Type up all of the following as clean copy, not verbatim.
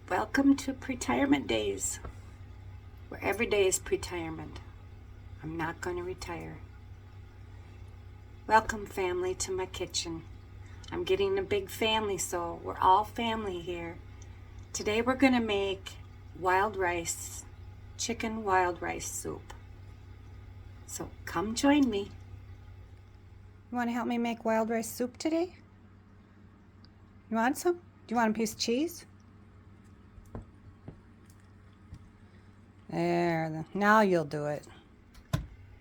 Welcome to Pretirement Days, where every day is pretirement. I'm not going to retire. Welcome, family, to my kitchen. I'm getting a big family, so we're all family here. Today we're going to make chicken wild rice soup. So come join me. You want to help me make wild rice soup today? You want some? Do you want a piece of cheese? There, now you'll do it.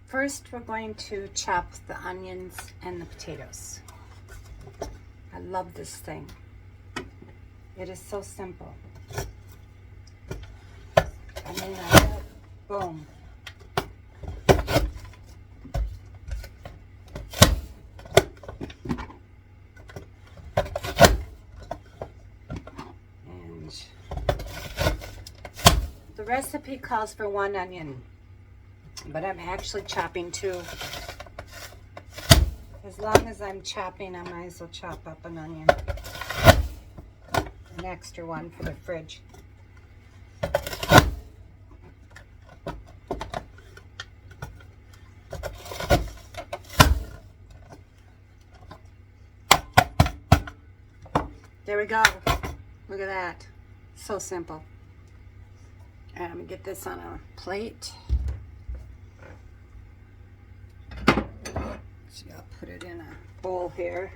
First, we're going to chop the onions and the potatoes. I love this thing. It is so simple. And then boom. The recipe calls for 1 onion, but I'm actually chopping 2. As long as I'm chopping, I might as well chop up an onion. An extra one for the fridge. There we go. Look at that. So simple. And I'm going to get this on a plate. So I'll put it in a bowl here.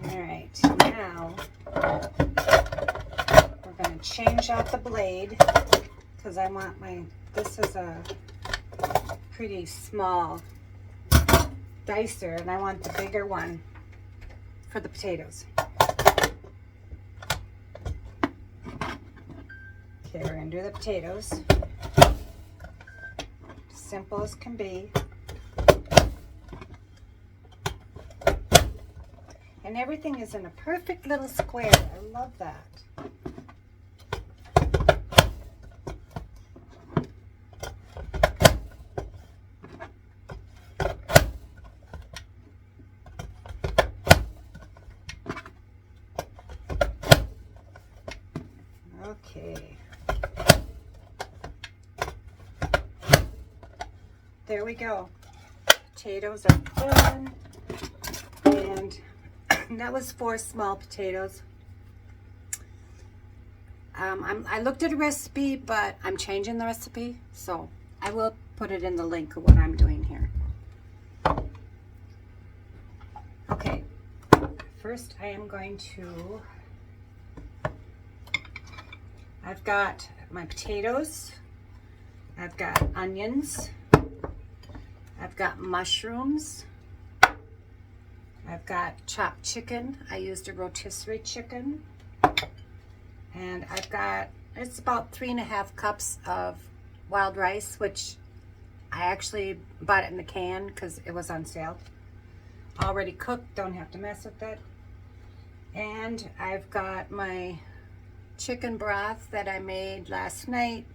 Alright, now we're going to change out the blade because I want this is a pretty small dicer and I want the bigger one for the potatoes. Okay, we're going to do the potatoes. Simple as can be. And everything is in a perfect little square. I love that. Okay. There we go. Potatoes are done. And that was 4 small potatoes. I looked at a recipe, but I'm changing the recipe, so I will put it in the link of what I'm doing here. Okay, first I am going to, I've got my potatoes, I've got onions, I've got mushrooms, I've got chopped chicken. I used a rotisserie chicken. And I've got, it's about 3.5 cups of wild rice, which I actually bought it in the can because it was on sale. Already cooked, don't have to mess with it. And I've got my chicken broth that I made last night.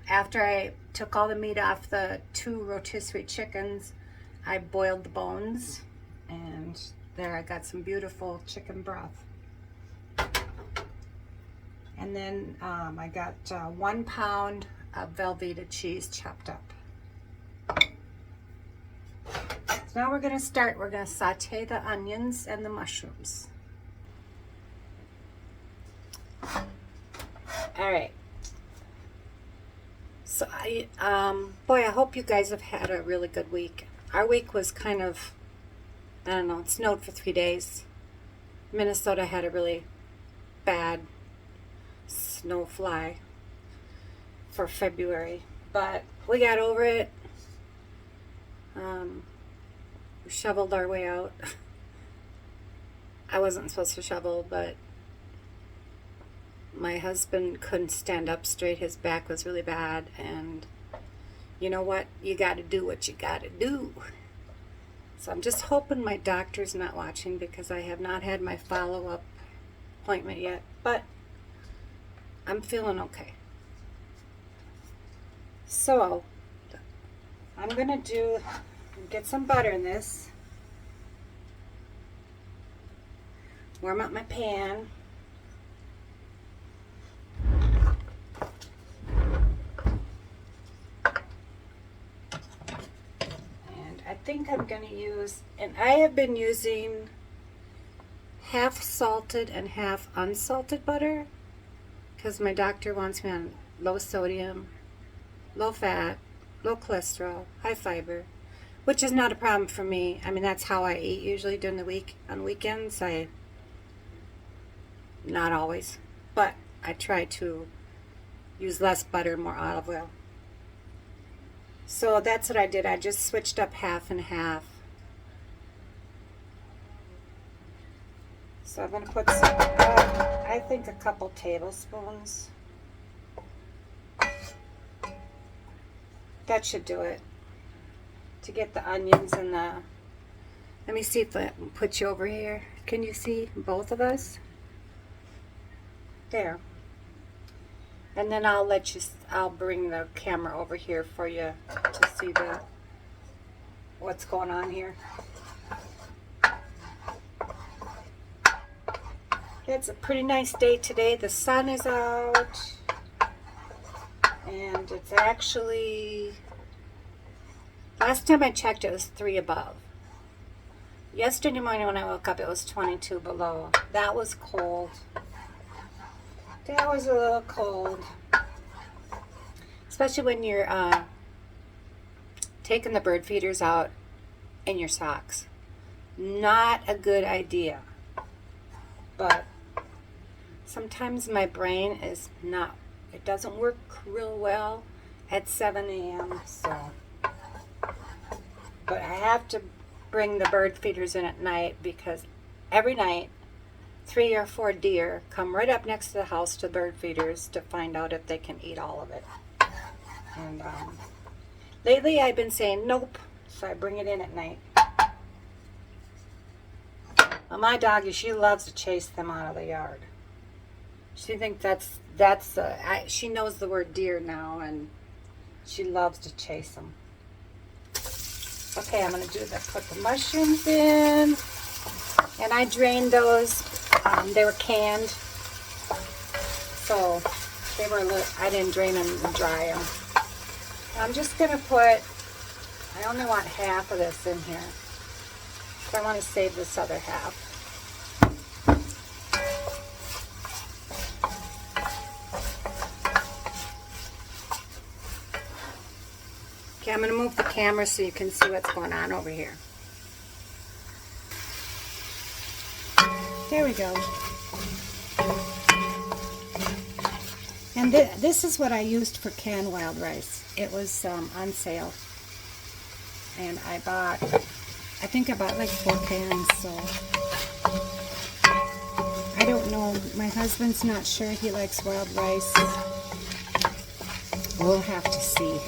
After I took all the meat off the 2 rotisserie chickens, I boiled the bones, and there I got some beautiful chicken broth. And then I got 1 pound of velveeta cheese chopped up. So now we're going to start. We're going to saute the onions and the mushrooms. All right. So boy, I hope you guys have had a really good week. Our week was kind of, I don't know, it snowed for 3 days. Minnesota had a really bad snow fly for February, but we got over it. We shoveled our way out. I wasn't supposed to shovel, but my husband couldn't stand up straight. His back was really bad, and you know what? You got to do what you got to do. So I'm just hoping my doctor's not watching because I have not had my follow-up appointment yet. But I'm feeling okay. So I'm gonna get some butter in this. Warm up my pan. And I think I'm gonna use, and I have been using half salted and half unsalted butter because my doctor wants me on low sodium, low fat, low cholesterol, high fiber, which is not a problem for me. I mean, that's how I eat usually during the week. On weekends, not always, but I try to use less butter, more olive oil. So that's what I did. I just switched up half and half. So I'm going to put some, I think a couple tablespoons. That should do it. To get the onions and the, let me see if I put you over here. Can you see both of us? There. And then I'll bring the camera over here for you to see what's going on here. It's a pretty nice day today. The sun is out. And it's actually, last time I checked it was 3 above. Yesterday morning when I woke up it was 22 below. That was cold. That was a little cold. Especially when you're taking the bird feeders out in your socks. Not a good idea. But sometimes my brain is not, it doesn't work real well at 7 a.m. So, but I have to bring the bird feeders in at night because every night 3 or 4 deer come right up next to the house to bird feeders to find out if they can eat all of it. And lately I've been saying nope, so I bring it in at night. Well, my doggy, she loves to chase them out of the yard. She thinks she knows the word deer now, and she loves to chase them. Okay, I'm going to put the mushrooms in, and I drained those. They were canned, so they were I didn't drain them and dry them. I'm just going to I only want half of this in here. I want to save this other half. Okay, I'm going to move the camera so you can see what's going on over here. There we go. And this is what I used for canned wild rice. It was on sale. And I think I bought like 4 cans, so I don't know. My husband's not sure he likes wild rice. We'll have to see.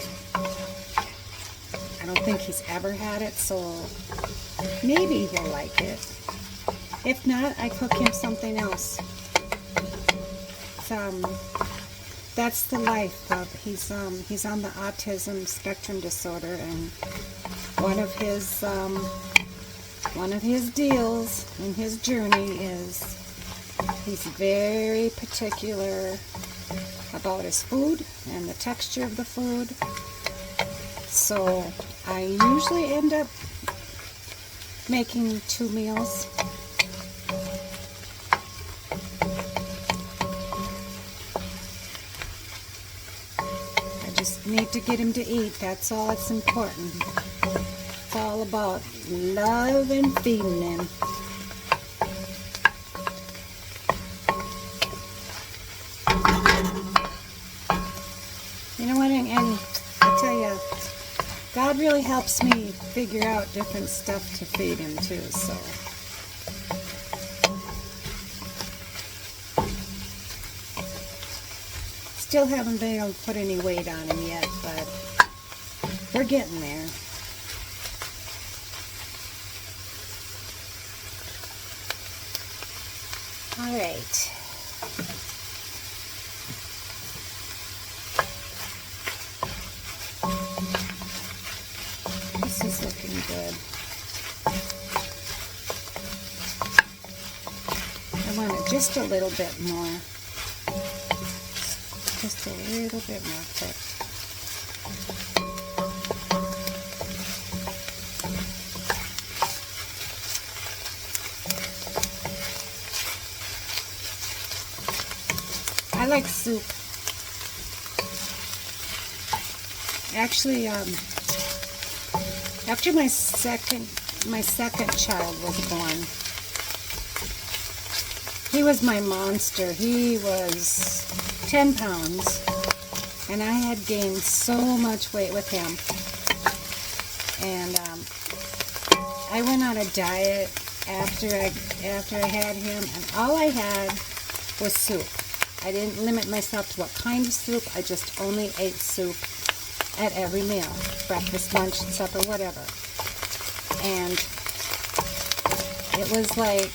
I don't think he's ever had it, so maybe he'll like it. If not, I cook him something else. That's the life of, he's on the autism spectrum disorder, and one of his deals in his journey is he's very particular about his food and the texture of the food. So I usually end up making 2 meals. I just need to get him to eat. That's all that's important. It's all about love and feeding him. You know what, and I tell you, God really helps me figure out different stuff to feed him too, so. Still haven't been able to put any weight on him yet, but we're getting there. All right. just a little bit more. Just a little bit more thick. I like soup. Actually, after my second child was born, he was my monster. He was 10 pounds, and I had gained so much weight with him. And I went on a diet after I had him, and all I had was soup. I didn't limit myself to what kind of soup. I just only ate soup at every meal, breakfast, lunch, supper, whatever. And it was like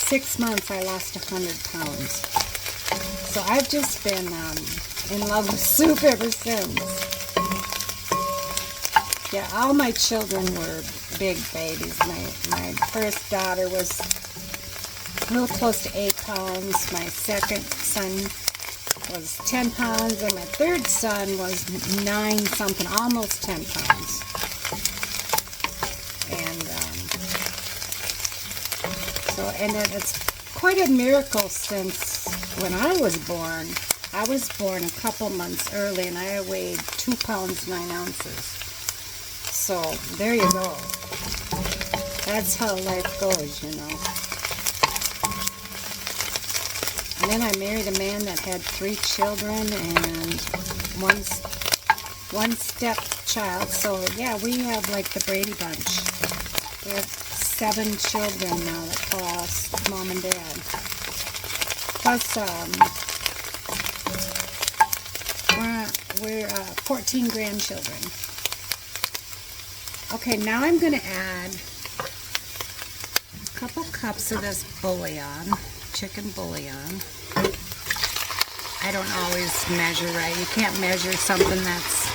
6 months I lost 100 pounds. So I've just been in love with soup ever since. Yeah, all my children were big babies. My first daughter was a little close to 8 pounds. My second son was 10 pounds, and my third son was 9 something, almost 10 pounds. And then it's quite a miracle since when I was born. I was born a couple months early, and I weighed 2 pounds 9 ounces. So there you go. That's how life goes, you know. And then I married a man that had 3 children and one stepchild. So yeah, we have like the Brady Bunch. We have 7 children now that call us mom and dad. Plus, we're 14 grandchildren. Okay, now I'm going to add a couple cups of this bouillon, chicken bouillon. I don't always measure right. You can't measure something that's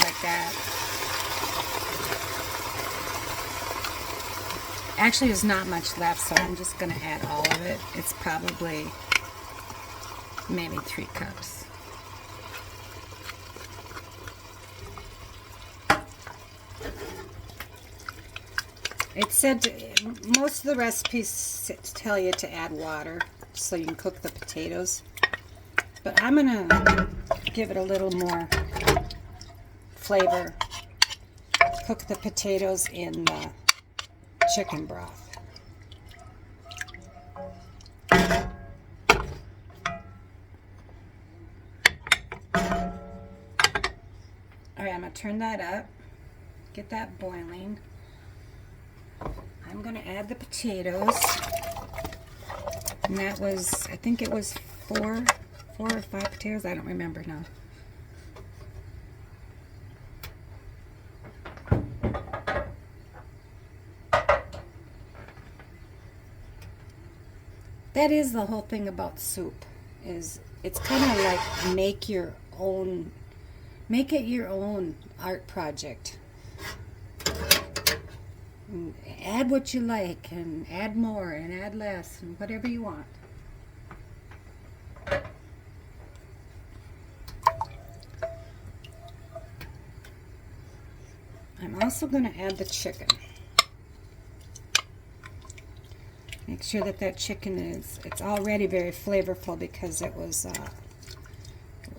like that. Actually, there's not much left, so I'm just going to add all of it. It's probably maybe 3 cups. It said most of the recipes tell you to add water so you can cook the potatoes. But I'm going to give it a little more flavor. Cook the potatoes in the chicken broth. Alright, I'm going to turn that up, get that boiling. I'm going to add the potatoes. And that was, I think it was 4 or 5 potatoes, I don't remember now. That is the whole thing about soup, is it's kind of like make it your own art project. And add what you like, and add more, and add less, and whatever you want. I'm also going to add the chicken. Make sure that chicken it's already very flavorful because it was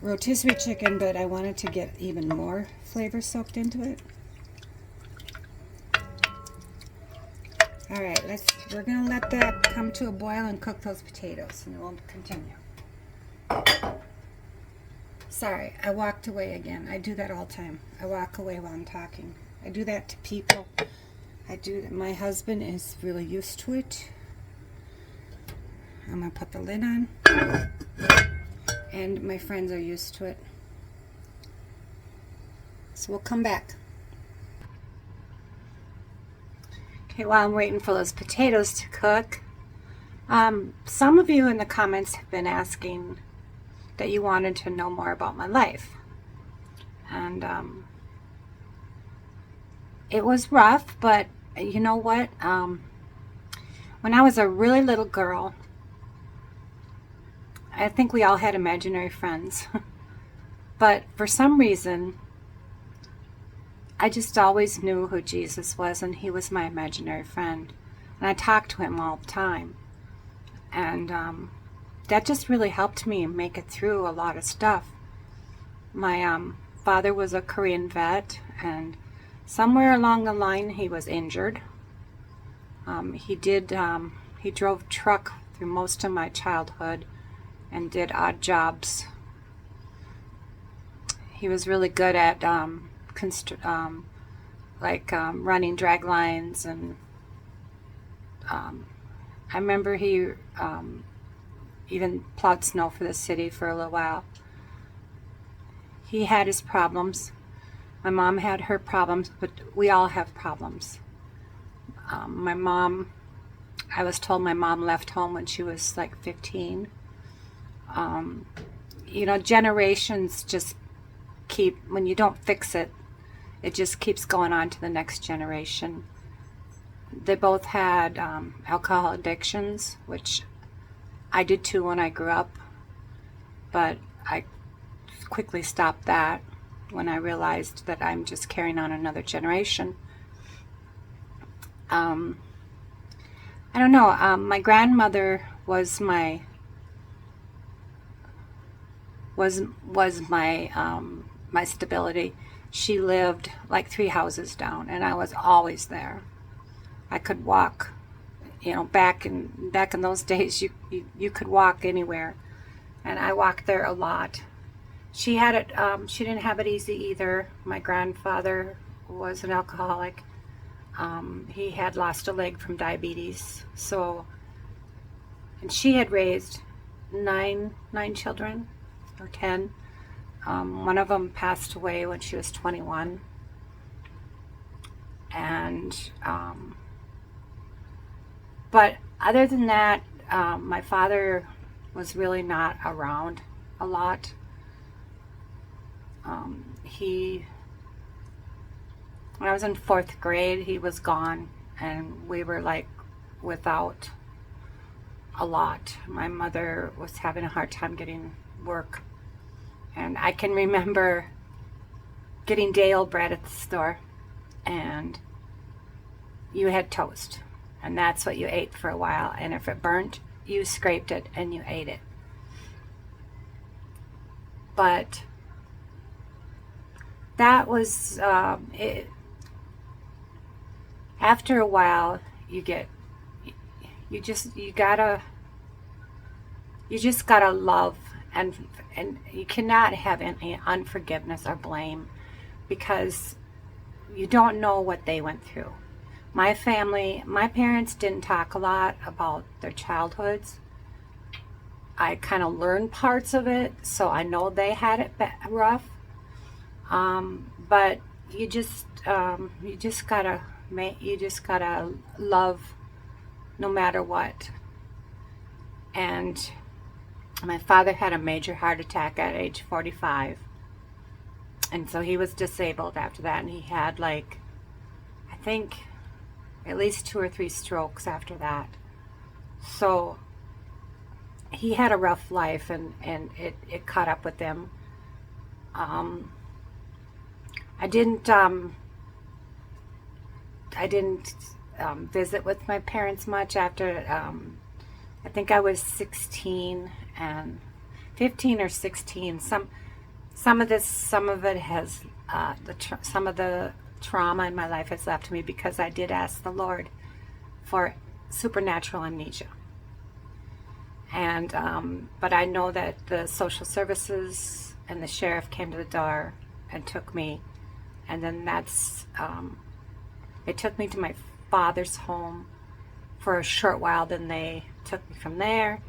rotisserie chicken, but I wanted to get even more flavor soaked into it. Alright, we're going to let that come to a boil and cook those potatoes, and then we'll continue. Sorry, I walked away again. I do that all the time. I walk away while I'm talking. I do that to people. I do that. My husband is really used to it. I'm going to put the lid on. And my friends are used to it. So we'll come back. Okay, while I'm waiting for those potatoes to cook, some of you in the comments have been asking that you wanted to know more about my life. And it was rough, but you know what? When I was a really little girl, I think we all had imaginary friends. But for some reason, I just always knew who Jesus was, and he was my imaginary friend. And I talked to him all the time. And that just really helped me make it through a lot of stuff. My father was a Korean vet, and somewhere along the line he was injured. He drove truck through most of my childhood and did odd jobs. He was really good at running drag lines, and I remember he even plowed snow for the city for a little while. He had his problems. My mom had her problems, but we all have problems. I was told my mom left home when she was like 15. Generations just when you don't fix it, it just keeps going on to the next generation. They both had alcohol addictions, which I did too when I grew up, but I quickly stopped that when I realized that I'm just carrying on another generation. I don't know, my grandmother was my my stability. She lived like 3 houses down, and I was always there. I could walk, back in those days, you could walk anywhere, and I walked there a lot. She had it. She didn't have it easy either. My grandfather was an alcoholic. He had lost a leg from diabetes. And she had raised nine children, or 10. One of them passed away when she was 21. And, but other than that, my father was really not around a lot. When I was in 4th grade, he was gone, and we were like without a lot. My mother was having a hard time getting work, and I can remember getting day-old bread at the store, and you had toast, and that's what you ate for a while, and if it burnt, you scraped it and you ate it. But that was it. After a while, you just gotta love, and you cannot have any unforgiveness or blame, because you don't know what they went through. My parents didn't talk a lot about their childhoods. I kind of learned parts of it, so I know they had it rough. But you just gotta love no matter what. And my father had a major heart attack at age 45, and so he was disabled after that, and he had I think at least 2 or 3 strokes after that. So he had a rough life, and it caught up with him. I didn't visit with my parents much after, I think I was 16 and 15 or 16. Some of it has, some of the trauma in my life has left me, because I did ask the Lord for supernatural amnesia. And, but I know that the social services and the sheriff came to the door and took me. And then they took me to my father's home for a short while. Then they took me from there.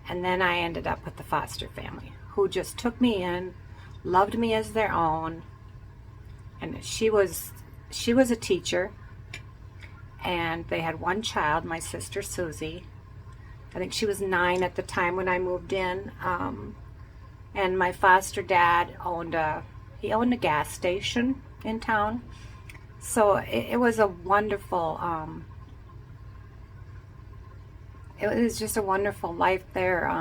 And then I ended up with the foster family, who just took me in, loved me as their own. And she was a teacher. And they had one child, my sister Susie. I think she was 9 at the time when I moved in. And my foster dad owned a gas station in town. So it was a wonderful it was just a wonderful life there.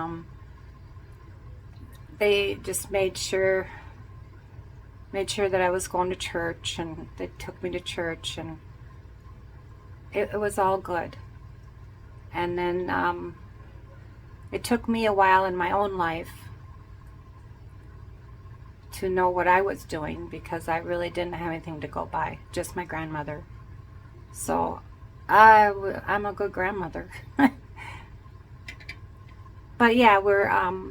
They just made sure that I was going to church, and they took me to church, and it was all good. And then it took me a while in my own life to know what I was doing, because I really didn't have anything to go by, just my grandmother. So I'm a good grandmother. But yeah,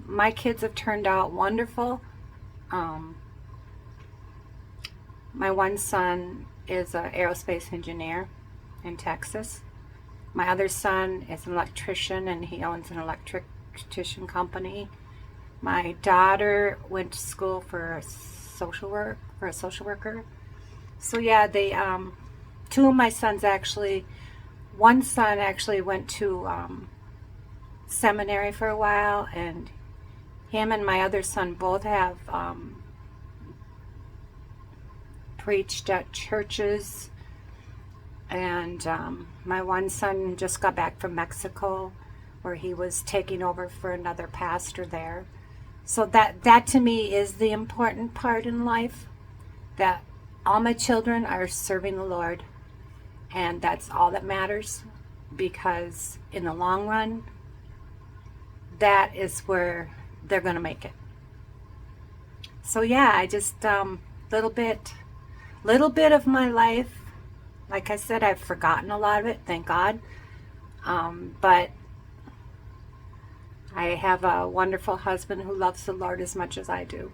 my kids have turned out wonderful. My one son is an aerospace engineer in Texas. My other son is an electrician, and he owns an electrician company. My daughter went to school for a social worker. So yeah, they two of my sons actually. One son actually went to seminary for a while, and him and my other son both have preached at churches. And my one son just got back from Mexico, where he was taking over for another pastor there. So that to me is the important part in life, that all my children are serving the Lord, and that's all that matters, because in the long run, that is where they're going to make it. So yeah, I just little bit of my life. Like I said, I've forgotten a lot of it, thank God. But I have a wonderful husband who loves the Lord as much as I do.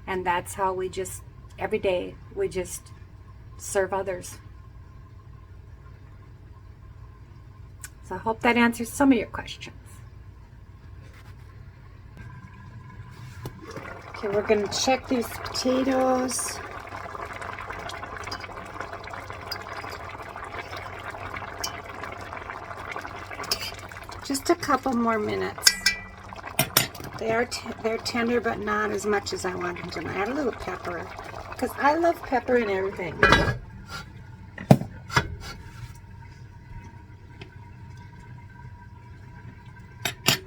And that's how we just, every day, we just serve others. So I hope that answers some of your questions. Okay, we're going to check these potatoes. Just a couple more minutes. They're tender, but not as much as I want them to. I add a little pepper, because I love pepper in everything.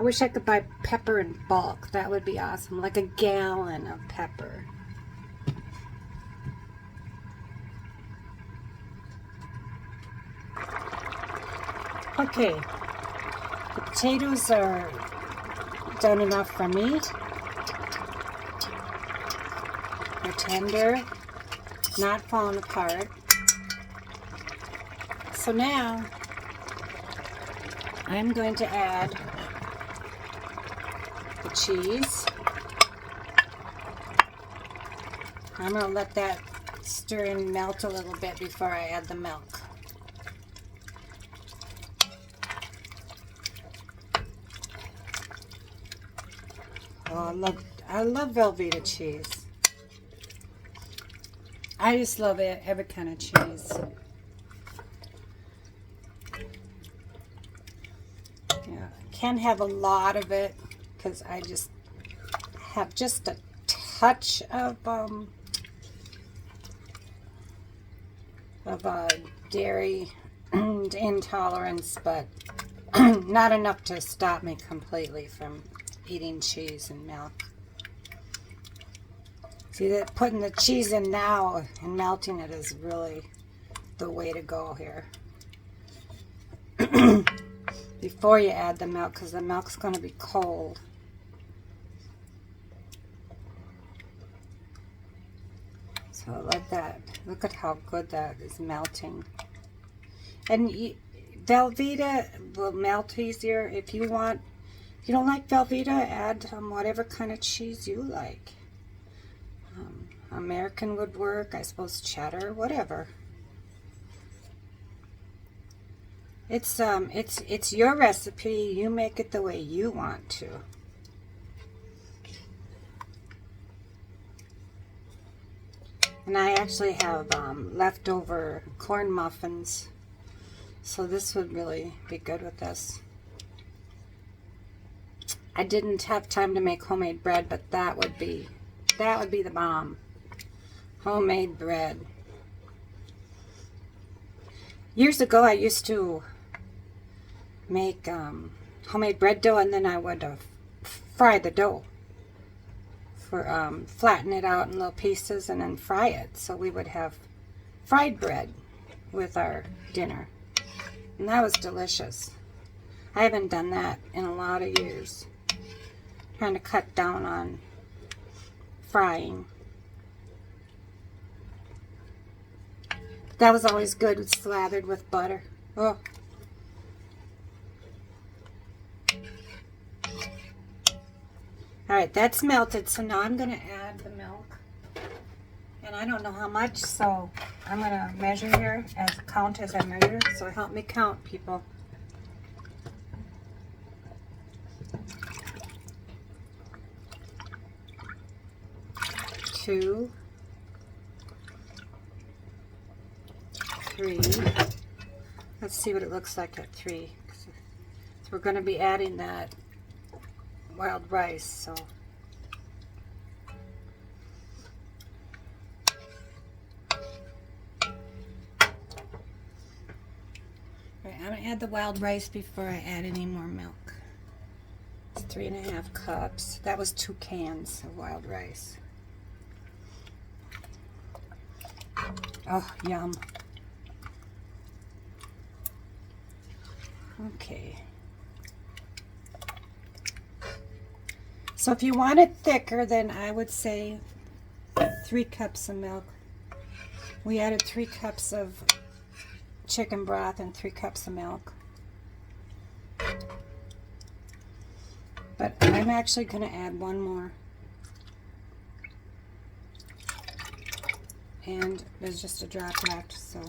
I wish I could buy pepper in bulk. That would be awesome, like a gallon of pepper. Okay. The potatoes are done enough for me. They're tender, not falling apart. So now I'm going to add the cheese. I'm going to let that stir and melt a little bit before I add the milk. Oh, I love Velveeta cheese. I just love it, every kind of cheese. Yeah, can't have a lot of it, because I just have just a touch of dairy intolerance, but not enough to stop me completely from eating cheese and milk. See, that putting the cheese in now and melting it is really the way to go here. Before you add the milk, because the milk's going to be cold. So like that. Look at how good that is melting. And Velveeta will melt easier if you want. If you don't like Velveeta, add whatever kind of cheese you like. American would work, I suppose cheddar, whatever. It's your recipe. You make it the way you want to. And I actually have leftover corn muffins, so this would really be good with this. I didn't have time to make homemade bread, but that would be the bomb. Homemade bread. Years ago, I used to make homemade bread dough, and then I would fry the dough for flatten it out in little pieces and then fry it. So we would have fried bread with our dinner, and that was delicious. I haven't done that in a lot of years. Trying to cut down on frying. That was always good, slathered with butter. Oh. Alright, that's melted, so now I'm going to add the milk. And I don't know how much, so I'm going to measure here, count as I measure. So help me count, people. 2, 3. Let's see what it looks like at 3. So we're going to be adding that wild rice. So I'm going to add the wild rice before I add any more milk. It's 3.5 cups. That was 2 cans of wild rice. Oh, yum. Okay. So if you want it thicker, then I would say 3 cups of milk. We added 3 cups of chicken broth and 3 cups of milk. But I'm actually going to add 1 more. And there's just a drop left, so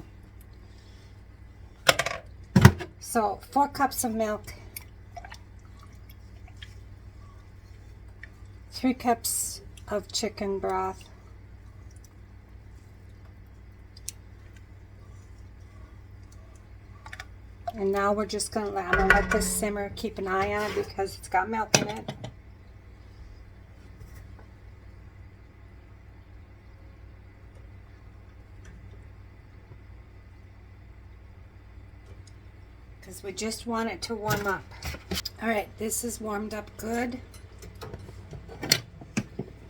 4 cups of milk, 3 cups of chicken broth, and now we're just I'm gonna let this simmer. Keep an eye on it because it's got milk in it. Because we just want it to warm up. Alright, this is warmed up good.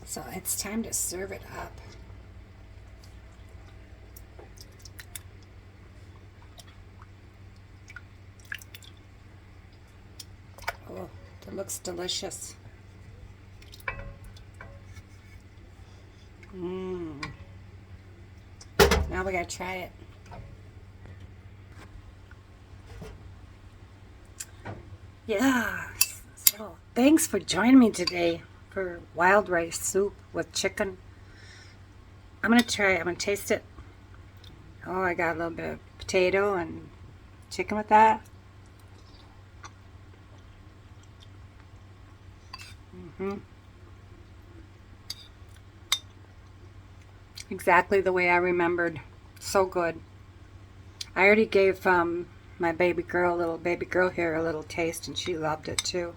So it's time to serve it up. Oh, it looks delicious. Now we gotta try it. Yeah, so thanks for joining me today for wild rice soup with chicken. I'm gonna try it. I'm gonna taste it. Oh, I got a little bit of potato and chicken with that. Exactly the way I remembered. So good. I already gave my baby girl here a little taste, and she loved it too.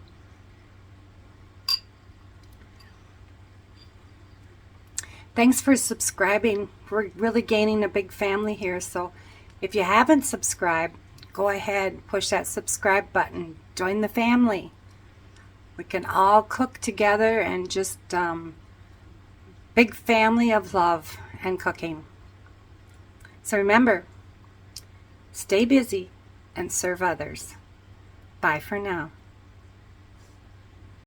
Thanks for subscribing. We're really gaining a big family here, so if you haven't subscribed, go ahead, push that subscribe button, join the family. We can all cook together and just big family of love and cooking. So remember, stay busy and serve others. Bye for now.